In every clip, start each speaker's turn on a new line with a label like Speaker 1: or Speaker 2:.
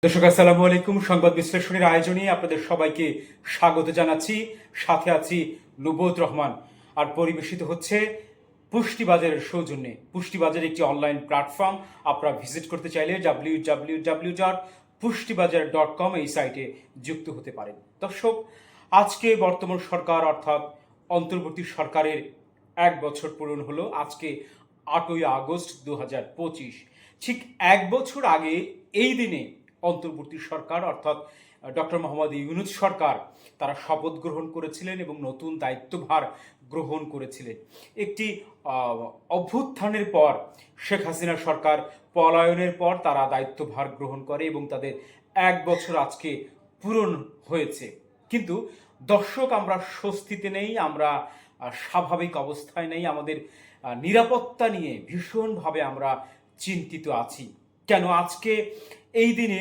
Speaker 1: দর্শক আসসালামু আলাইকুম। সংবাদ বিশ্লেষণের আয়োজনে আপনাদের সবাইকে স্বাগত জানাচ্ছি। সাথে আছি লুবোধ রহমান। আর পরিবেশিত হচ্ছে পুষ্টিবাজারের সৌজন্যে। পুষ্টিবাজার একটি অনলাইন প্ল্যাটফর্ম। আপনারা ভিজিট করতে চাইলে www.pushtibajar.com এই সাইটে যুক্ত হতে পারেন। দর্শক, আজকে বর্তমান সরকার অর্থাৎ অন্তর্বর্তী সরকারের 1 বছর পূরণ হলো। আজকে 8ই আগস্ট 2025। ঠিক 1 বছর আগে এই দিনে অন্তর্বর্তী সরকার অর্থাৎ ডক্টর মোহাম্মদ ইউনূস সরকার তারা শপথ গ্রহণ করেছিলেন এবং নতুন দায়িত্বভার গ্রহণ করেছিলেন। একটি অভ্যুত্থানের পর শেখ হাসিনা সরকার পলায়নের পর তারা দায়িত্বভার গ্রহণ করে এবং তাদের 1 বছর আজকে পূরণ হয়েছে। কিন্তু দর্শক, আমরা স্বস্তিতে নেই, আমরা স্বাভাবিক অবস্থায় নেই। আমাদের নিরাপত্তা নিয়ে ভীষণভাবে আমরা চিন্তিত আছি। কেন আজকে এই দিনে,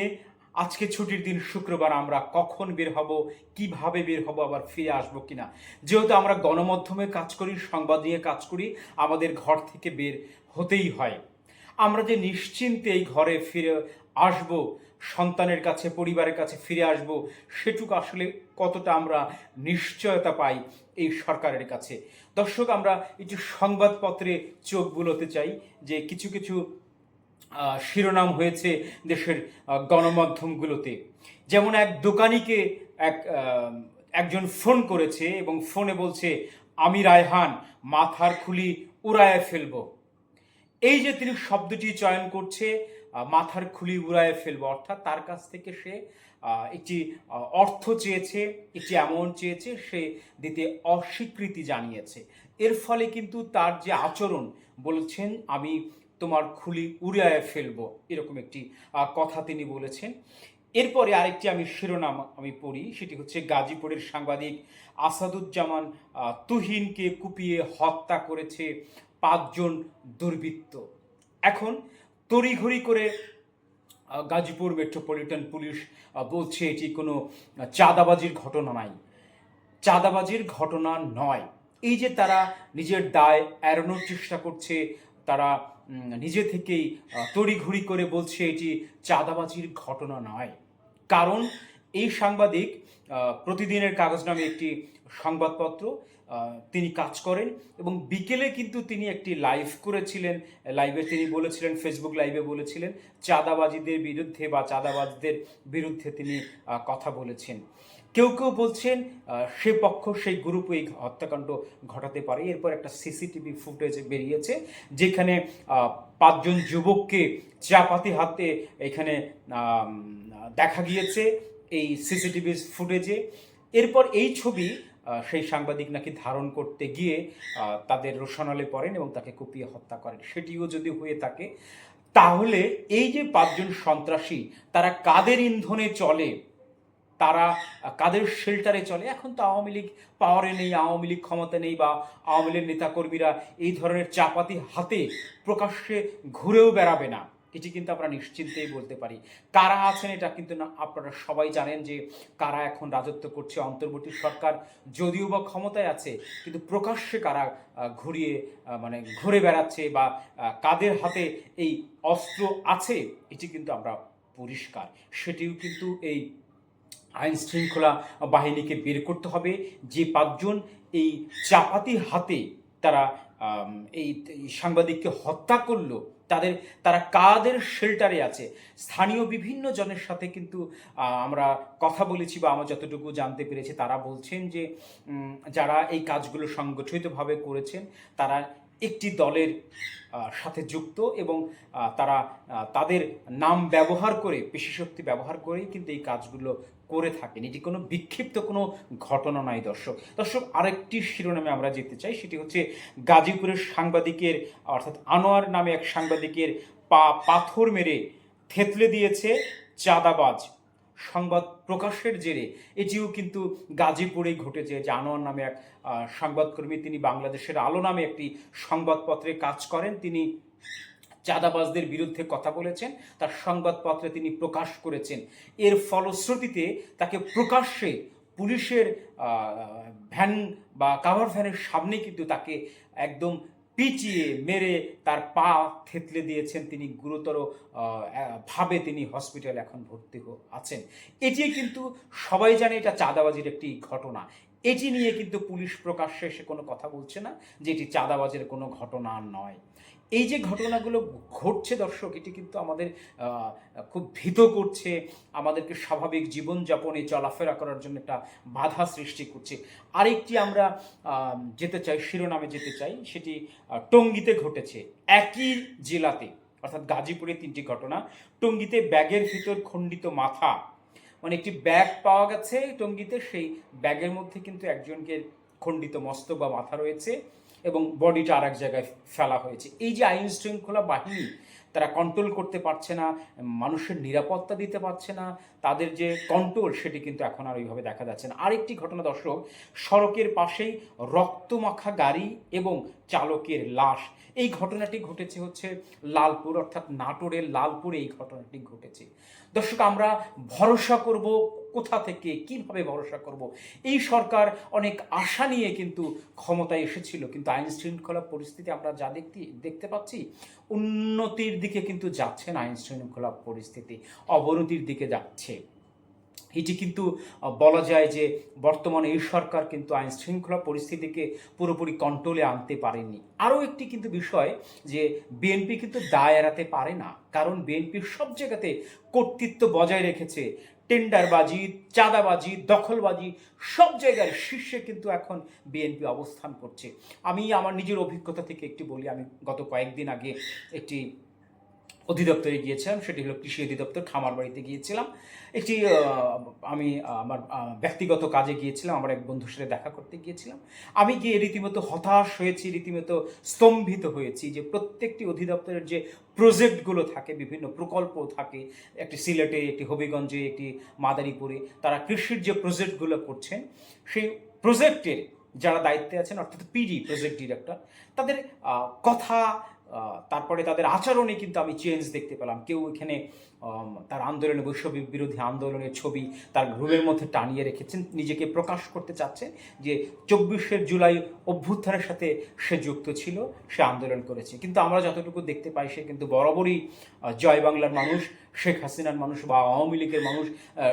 Speaker 1: আজকে ছুটির দিন শুক্রবার, আমরা কখন বের হব, কিভাবে বের হব, আবার ফিরে আসবো কিনা? যেহেতু আমরা গণমাধ্যমে কাজ করি, সংবাদ নিয়ে কাজ করি, আমাদের ঘর থেকে বের হতেই হয়। আমরা যে নিশ্চিন্তে এই ঘরে ফিরে আসব, সন্তানের কাছে, পরিবারের কাছে ফিরে আসব, সেটুকু আসলে কতটা আমরা নিশ্চয়তা পাই এই সরকারের কাছে? দর্শক, আমরা একটু সংবাদপত্রে চোখ বুলোতে চাই যে কিছু কিছু শিরোনাম হয়েছে দেশের গণমাধ্যমগুলোতে। যেমন এক দোকানিকে একজন ফোন করেছে এবং ফোনে বলছে, আমি রায়হান, মাথার খুলি উড়ায় ফেলবো। এই যে তিনি শব্দটি চয়ন করছে, মাথার খুলি উড়ায় ফেলবো, অর্থাৎ তার কাছ থেকে সে একটি অর্থ চেয়েছে, একটি অ্যামাউন্ট চেয়েছে, সে দিতে অস্বীকৃতি জানিয়েছে। এর ফলে কিন্তু তার যে আচরণ, বলেছেন আমি তোমার খুলি উড়ায় ফেলবো, এরকম একটি কথা তিনি বলেছেন। এরপরে আরেকটি আমি শিরোনাম পড়ি, সেটি হচ্ছে গাজীপুরের সাংবাদিক আসাদুজ্জামান তুহিনকে কুপিয়ে হত্যা করেছে 5 জন দুর্বৃত্ত। এখন তড়িঘড়ি করে গাজীপুর মেট্রোপলিটন পুলিশ বলছে এটি কোনো চাঁদাবাজির ঘটনা নাই, চাঁদাবাজির ঘটনা নয়। এই যে তারা নিজের দায় এড়ানোর চেষ্টা করছে, তারা নিজে থেকেই তড়িঘড়ি করে বলছে এটি চাঁদাবাজির ঘটনা নয়। কারণ এই সাংবাদিক প্রতিদিনের কাগজ নামে একটি সংবাদপত্র তিনি কাজ করেন এবং বিকেলে কিন্তু তিনি একটি লাইভ করেছিলেন। লাইভে তিনি বলেছিলেন, ফেসবুক লাইভে বলেছিলেন, চাঁদাবাজিদের বিরুদ্ধে বা চাঁদাবাজদের বিরুদ্ধে তিনি কথা বলেছেন। কেউ কেউ বলছেন সে পক্ষ, সেই গ্রুপ এই হত্যাকাণ্ড ঘটাতে পারে। এরপর একটা সিসিটিভি ফুটেজ বেরিয়েছে যেখানে 5 জন যুবককে চাপাতি হাতে এখানে দেখা গিয়েছে এই সিসিটিভি ফুটেজে। এরপর এই ছবি সেই সাংবাদিক নাকি ধারণ করতে গিয়ে তাদের রোষানলে পড়েন এবং তাকে কুপিয়ে হত্যা করেন। সেটিও যদি হয়ে থাকে, তাহলে এই যে 5 জন সন্ত্রাসী, তারা কাদের ইন্ধনে চলে, তারা কাদের শেল্টারে চলে? এখন তো আওয়ামী লীগ পাওয়ারে নেই, আওয়ামী লীগ ক্ষমতা নেই, বা আওয়ামী লীগ নেতাকর্মীরা এই ধরনের চাপাতি হাতে প্রকাশ্যে ঘুরেও বেড়াবে না, এটি কিন্তু আমরা নিশ্চিন্তেই বলতে পারি। কারা আছেন এটা কিন্তু না, আপনারা সবাই জানেন যে কারা এখন রাজত্ব করছে। অন্তর্বর্তী সরকার যদিও বা ক্ষমতায় আছে, কিন্তু প্রকাশ্যে কারা ঘুরে বেড়াচ্ছে বা কাদের হাতে এই অস্ত্র আছে, এটি কিন্তু আমরা পরিষ্কার। সেটিও কিন্তু এই আইন শৃঙ্খলা বাহিনীকে বের করতে হবে। যে 5 জন এই চাপাতি হাতে তারা এই সাংবাদিককে হত্যা করলো, তারা কাদের শেল্টারে আছে? স্থানীয় বিভিন্ন জনের সাথে কিন্তু আমরা কথা বলেছি, বা আমরা যতটুকু জানতে পেরেছি, তারা বলছেন যে যারা এই কাজগুলো সংগঠিতভাবে করেছেন, তারা একটি দলের সাথে যুক্ত এবং তারা তাদের নাম ব্যবহার করে, পেশিশক্তি ব্যবহার করেই কিন্তু এই কাজগুলো করে থাকেন। এটি কোনো বিক্ষিপ্ত কোনো ঘটনা নয়। দর্শক, আরেকটি শিরোনামে আমরা যেতে চাই, সেটি হচ্ছে গাজীপুরের সাংবাদিকের অর্থাৎ আনোয়ার নামে এক সাংবাদিকের পাথর মেরে থেতলে দিয়েছে চাঁদাবাজ। সংবাদ প্রকাশের জেরে এটিও কিন্তু গাজীপুরেই ঘটেছে। যে আনোয়ার নামে এক সংবাদকর্মী, তিনি বাংলাদেশের আলো নামে একটি সংবাদপত্রে কাজ করেন, তিনি চাঁদাবাজদের বিরুদ্ধে কথা বলেছেন, তার সংবাদপত্রে তিনি প্রকাশ করেছেন। এর ফলশ্রুতিতে তাকে প্রকাশ্যে পুলিশের ভ্যান বা কাভার ভ্যানের সামনে কিন্তু তাকে একদম পিটিয়ে মেরে তার পা থেতলে দিয়েছেন, তিনি গুরুতর ভাবে তিনি হসপিটালে এখন ভর্তি আছেন। এটি কিন্তু সবাই জানে এটা চাঁদাবাজির একটি ঘটনা। এটি নিয়ে কিন্তু পুলিশ প্রকাশ্যে এসে কোনো কথা বলছে না যে এটি চাঁদাবাজের কোনো ঘটনা নয়। এই যে ঘটনাগুলো ঘটছে দর্শক, এটি কিন্তু আমাদের খুব ভীত করছে, আমাদেরকে স্বাভাবিক জীবনযাপনে চলাফেরা করার জন্য একটা বাধা সৃষ্টি করছে। আরেকটি আমরা যেতে চাই, শিরোনামে যেতে চাই, সেটি টঙ্গীতে ঘটেছে, একই জেলাতে, অর্থাৎ গাজীপুরে 3টি ঘটনা। টঙ্গীতে ব্যাগের ভিতর খণ্ডিত মাথা, মানে একটি ব্যাগ পাওয়া গেছে টঙ্গীতে, সেই ব্যাগের মধ্যে কিন্তু একজনকে খণ্ডিত মস্তক বা মাথা রয়েছে এবং বডিটা আর এক জায়গায় ফেলা হয়েছে। এই যে আইন শৃঙ্খলা বাহিনী, তারা কন্ট্রোল করতে পারছে না, মানুষের নিরাপত্তা দিতে পারছে না, তাদের যে কন্ট্রোল সেটি কিন্তু এখন আর ওইভাবে দেখা যাচ্ছে না। আরেকটি ঘটনা দর্শক, সড়কের পাশেই রক্তমাখা গাড়ি এবং চালকের লাশ। এই ঘটনাটি ঘটেছে হচ্ছে লালপুর, অর্থাৎ নাটোরের লালপুরে এই ঘটনাটি ঘটেছে। দর্শক, আমরা ভরসা করব কোথা থেকে, কিভাবে ভরসা করব? এই সরকার অনেক আশা নিয়ে কিন্তু ক্ষমতায় এসেছিল, কিন্তু আইন শৃঙ্খলা পরিস্থিতি আমরা যা দেখতে পাচ্ছি, উন্নতির দিকে কিন্তু যাচ্ছে না, আইন শৃঙ্খলা পরিস্থিতি অবনতির দিকে যাচ্ছে। এটি কিন্তু বলা যায় যে বর্তমানে এই সরকার কিন্তু আইন শৃঙ্খলা পরিস্থিতিকে পুরোপুরি কন্ট্রোলে আনতে পারেনি। আরও একটি কিন্তু বিষয় যে বিএনপি কিন্তু দায় এড়াতে পারে না, কারণ বিএনপি সব জায়গাতে কর্তৃত্ব বজায় রেখেছে। টেন্ডারবাজি, চাঁদাবাজি, দখলবাজি, সব জায়গায় শীর্ষে কিন্তু এখন বিএনপি অবস্থান করছে। আমি আমার নিজের অভিজ্ঞতা থেকে একটি বলি। আমি গত কয়েকদিন আগে একটি অধিদপ্তরে গিয়েছিলাম, সেটি হলো কৃষি অধিদপ্তর, খামার বাড়িতে গিয়েছিলাম। একটি আমি আমার ব্যক্তিগত কাজে গিয়েছিলাম, আমার এক বন্ধুর সাথে দেখা করতে গিয়েছিলাম। আমি গিয়ে রীতিমতো হতাশ হয়েছি, রীতিমতো স্তম্ভিত হয়েছি যে প্রত্যেকটি অধিদপ্তরের যে প্রজেক্টগুলো থাকে, বিভিন্ন প্রকল্প থাকে, একটি সিলেটে, একটি হবিগঞ্জে, একটি মাদারীপুরে, তারা কৃষির যে প্রজেক্টগুলো করছেন, সেই প্রজেক্টের যারা দায়িত্বে আছেন, অর্থাৎ পিডি, প্রজেক্ট ডিরেক্টর, তাদের কথা, তারপরে তাদের আচরণে কিন্তু আমি চেঞ্জ দেখতে পেলাম। কেউ এখানে তার আন্দোলনে, বৈষম্য বিরোধী আন্দোলনের ছবি তার রুমের মধ্যে টানিয়ে রেখেছেন, নিজেকে প্রকাশ করতে চাচ্ছেন যে 24শে জুলাই অভ্যুত্থানের সাথে সে যুক্ত ছিল, সে আন্দোলন করেছে। কিন্তু আমরা যতটুকু দেখতে পাই, সে কিন্তু বরাবরই জয় বাংলার মানুষ, শেখ হাসিনার মানুষ বা আওয়ামী লীগের মানুষ।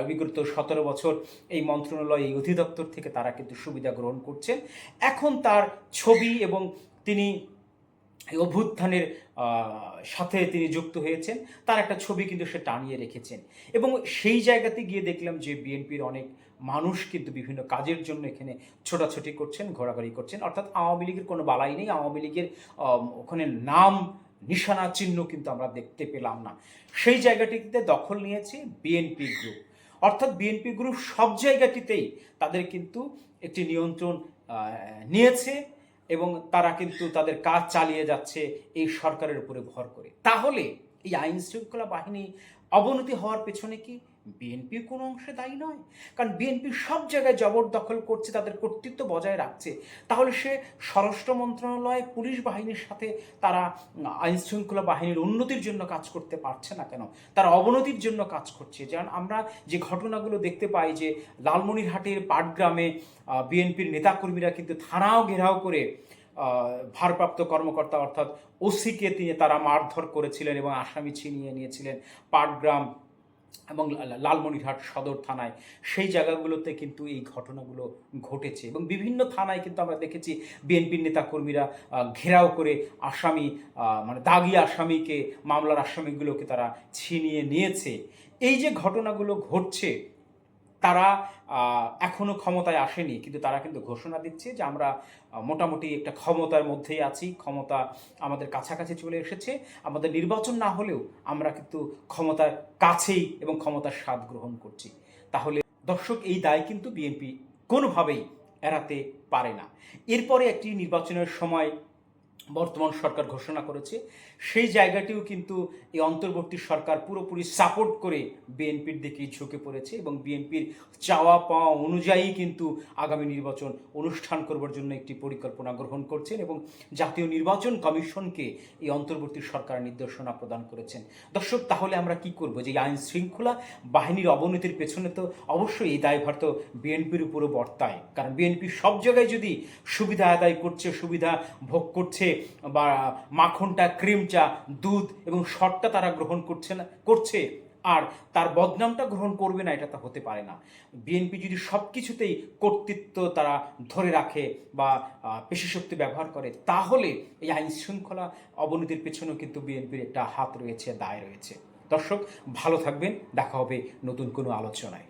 Speaker 1: বিগত 17 বছর এই মন্ত্রণালয়, এই অধিদপ্তর থেকে তারা কিন্তু সুবিধা গ্রহণ করছেন। এখন তার ছবি এবং তিনি এই অভ্যুত্থানের সাথে তিনি যুক্ত হয়েছেন, তার একটা ছবি কিন্তু সে টানিয়ে রেখেছেন। এবং সেই জায়গাতে গিয়ে দেখলাম যে বিএনপির অনেক মানুষ কিন্তু বিভিন্ন কাজের জন্য এখানে ছোটাছুটি করছেন, ঘোরাঘুরি করছেন। অর্থাৎ আওয়ামী লীগের কোনো বালাই নেই, আওয়ামী লীগের ওখানে নাম নিশানা চিহ্ন কিন্তু আমরা দেখতে পেলাম না। সেই জায়গাটিতে দখল নিয়েছে বিএনপি গ্রুপ। অর্থাৎ বিএনপি গ্রুপ সব জায়গাটিতেই তাদের কিন্তু একটি নিয়ন্ত্রণ নিয়েছে এবং তারা কিন্তু তাদের কাজ চালিয়ে যাচ্ছে এই সরকারের উপরে ভর করে। তাহলে এই আইন শৃঙ্খলা বাহিনী অবনতি হওয়ার পেছনে কি বিএনপির কোনো অংশে দায়ী নয়? কারণ বিএনপি সব জায়গায় জবরদখল করছে, তাদের কর্তৃত্ব বজায় রাখছে। তাহলে সে স্বরাষ্ট্র মন্ত্রণালয়, পুলিশ বাহিনীর সাথে তারা আইন শৃঙ্খলা বাহিনীর উন্নতির জন্য কাজ করতে পারছে না কেন? তারা অবনতির জন্য কাজ করছে। যেমন আমরা যে ঘটনাগুলো দেখতে পাই যে লালমনিরহাটের পাটগ্রামে বিএনপির নেতাকর্মীরা কিন্তু থানাও ঘেরাও করে ভারপ্রাপ্ত কর্মকর্তা অর্থাৎ ওসিকে তারা মারধর করেছিলেন এবং আসামি ছিনিয়ে নিয়েছিলেন পাটগ্রাম এবং লালমনিরহাট সদর থানায়। সেই জায়গাগুলোতে কিন্তু এই ঘটনাগুলো ঘটেছে এবং বিভিন্ন থানায় কিন্তু আমরা দেখেছি বিএনপির নেতাকর্মীরা ঘেরাও করে আসামি, মানে দাগি আসামিকে, মামলার আসামিগুলোকে তারা ছিনিয়ে নিয়েছে। এই যে ঘটনাগুলো ঘটছে, তারা এখনো ক্ষমতায় আসেনি, কিন্তু তারা কিন্তু ঘোষণা দিচ্ছে যে আমরা মোটামুটি একটা ক্ষমতার মধ্যেই আছি, ক্ষমতা আমাদের কাছাকাছি চলে এসেছে, আমাদের নির্বাচন না হলেও আমরা কিন্তু ক্ষমতার কাছেই এবং ক্ষমতার স্বাদ গ্রহণ করছি। তাহলে দর্শক, এই দায় কিন্তু বিএনপি কোনোভাবেই এড়াতে পারে না। এরপরে একটি নির্বাচনের সময় বর্তমান সরকার ঘোষণা করেছে, সেই জায়গাটিও কিন্তু এই অন্তর্বর্তী সরকার পুরোপুরি সাপোর্ট করে বিএনপির দিকেই ঝুঁকে পড়েছে এবং বিএনপির চাওয়া পাওয়া অনুযায়ী কিন্তু আগামী নির্বাচন অনুষ্ঠান করবার জন্য একটি পরিকল্পনা গ্রহণ করছেন এবং জাতীয় নির্বাচন কমিশনকে এই অন্তর্বর্তী সরকার নির্দেশনা প্রদান করেছেন। দর্শক, তাহলে আমরা কি করব? যে আইন শৃঙ্খলা বাহিনীর অবনতির পেছনে তো অবশ্যই এই দায়ভার তো বিএনপির উপরও বর্তায়, কারণ বিএনপি সব জায়গায় যদি সুবিধা আদায় করছে, সুবিধা ভোগ করছে, বা মাখনটা, ক্রিমটা, দুধ এবং শটটা তারা গ্রহণ করছে, আর তার বদনামটা গ্রহণ করবে না, এটা তো হতে পারে না। বিএনপি যদি সব কিছুতেই কর্তৃত্ব তারা ধরে রাখে বা পেশিশক্তি ব্যবহার করে, তাহলে এই আইন শৃঙ্খলা অবনতির পেছনেও কিন্তু বিএনপির একটা হাত রয়েছে, দায় রয়েছে। দর্শক, ভালো থাকবেন, দেখা হবে নতুন কোনো আলোচনায়।